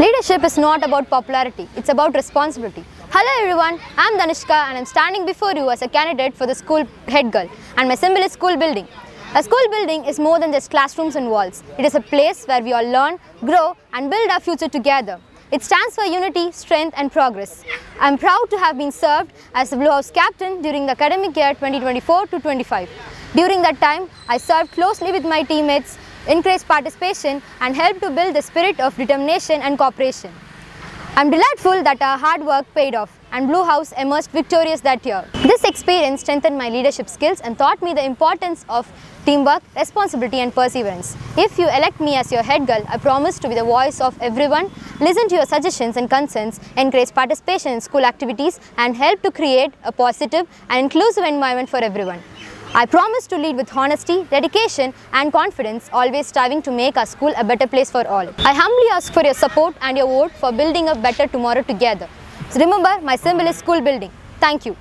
Leadership is not about popularity, it's about responsibility. Hello everyone, I am Dhanishka and I am standing before you as a candidate for the school head girl, and my symbol is school building. A school building is more than just classrooms and walls. It is a place where we all learn, grow and build our future together. It stands for unity, strength and progress. I am proud to have been served as the Blue House captain during the academic year 2024-25. During that time, I served closely with my teammates, encouraged participation and helped to build the spirit of determination and cooperation. I am delightful that our hard work paid off and Blue House emerged victorious that year. This experience strengthened my leadership skills and taught me the importance of teamwork, responsibility and perseverance. If you elect me as your head girl, I promise to be the voice of everyone, listen to your suggestions and concerns, encourage participation in school activities and help to create a positive and inclusive environment for everyone. I promise to lead with honesty, dedication and confidence, always striving to make our school a better place for all. I humbly ask for your support and your vote for building a better tomorrow together. So remember, my symbol is school building. Thank you.